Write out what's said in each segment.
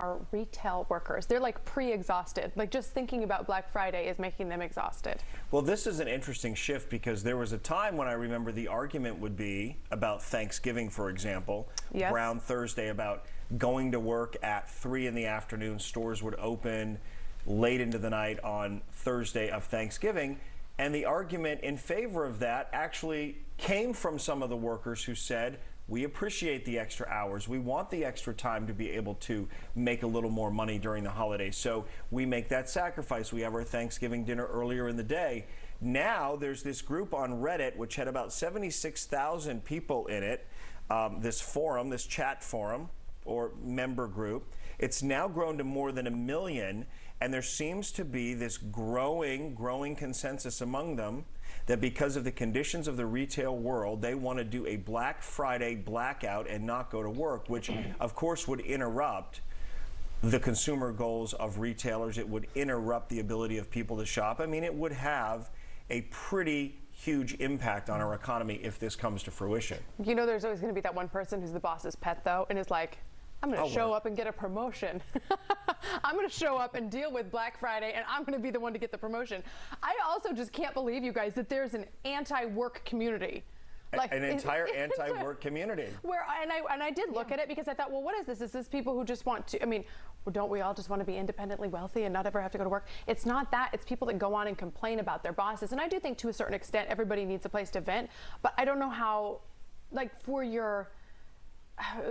our retail workers. They're like pre-exhausted. Like just thinking about Black Friday is making them exhausted. Well, this is an interesting shift because there was a time when I remember the argument would be about Thanksgiving, for example, yes. Brown Thursday, about going to work at 3 in the afternoon. Stores would open late into the night on Thursday of Thanksgiving. And the argument in favor of that actually came from some of the workers who said, we appreciate the extra hours. We want the extra time to be able to make a little more money during the holidays. So we make that sacrifice. We have our Thanksgiving dinner earlier in the day. Now there's this group on Reddit, which had about 76,000 people in it, this forum, this chat forum or member group. It's now grown to more than 1 million. And there seems to be this growing consensus among them that because of the conditions of the retail world, they want to do a Black Friday blackout and not go to work, which of course would interrupt the consumer goals of retailers. It would interrupt the ability of people to shop. I mean, it would have a pretty huge impact on our economy if this comes to fruition. You know, there's always going to be that one person who's the boss's pet, though, and is like, I'm going to show up and get a promotion. I'm going to show up and deal with Black Friday, and I'm going to be the one to get the promotion. I also just can't believe, you guys, that there's an anti-work community. Like an entire anti-work community. Where and I did look at it because I thought, well, what is this? Is this people who just want to, I mean, don't we all just want to be independently wealthy and not ever have to go to work? It's not that. It's people that go on and complain about their bosses. And I do think to a certain extent, everybody needs a place to vent. But I don't know how, like, for your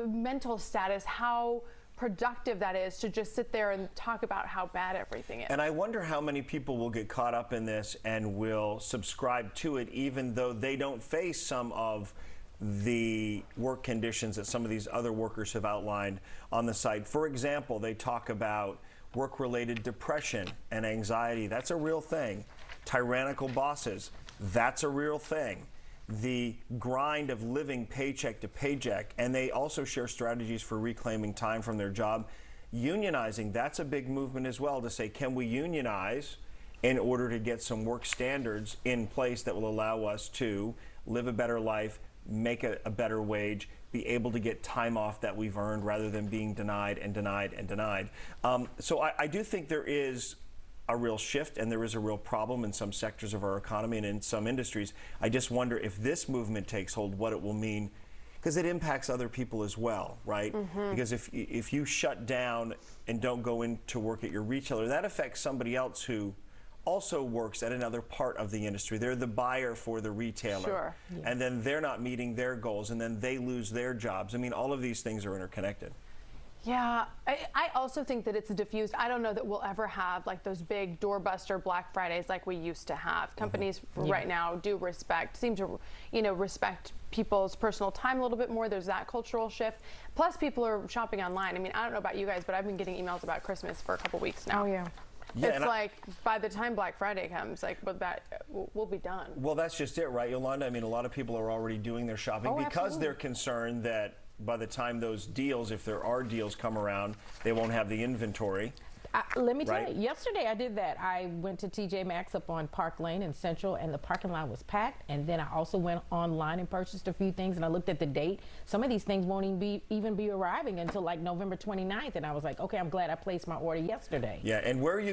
mental status, how productive that is to just sit there and talk about how bad everything is. And I wonder how many people will get caught up in this and will subscribe to it even though they don't face some of the work conditions that some of these other workers have outlined on the site. For example, they talk about work-related depression and anxiety. That's a real thing. Tyrannical bosses. That's a real thing. The grind of living paycheck to paycheck, and they also share strategies for reclaiming time from their job. Unionizing, that's a big movement as well, to say, can we unionize in order to get some work standards in place that will allow us to live a better life, make a better wage, be able to get time off that we've earned rather than being denied and denied and denied. So I do think there is a real shift, and there is a real problem in some sectors of our economy and in some industries. I just wonder if this movement takes hold, what it will mean, because it impacts other people as well, right? Because if you shut down and don't go into work at your retailer, that affects somebody else who also works at another part of the industry. They're the buyer for the retailer. Sure. Yeah. And then they're not meeting their goals, and then they lose their jobs. I mean, all of these things are interconnected. Yeah, I also think that it's diffused. I don't know that we'll ever have like those big doorbuster Black Fridays like we used to have. Companies right now do seem to, respect people's personal time a little bit more. There's that cultural shift. Plus, people are shopping online. I mean, I don't know about you guys, but I've been getting emails about Christmas for a couple weeks now. Oh, yeah. It's like by the time Black Friday comes, like, we'll be done. Well, that's just it, right, Yolanda? I mean, a lot of people are already doing their shopping because they're concerned that by the time those deals, if there are deals, come around, they won't have the inventory. Let me tell you, yesterday I did that. I went to TJ Maxx up on Park Lane in Central, and the parking lot was packed. And then I also went online and purchased a few things, and I looked at the date. Some of these things won't even be arriving until like November 29th. And I was like, okay, I'm glad I placed my order yesterday. Yeah, and where are you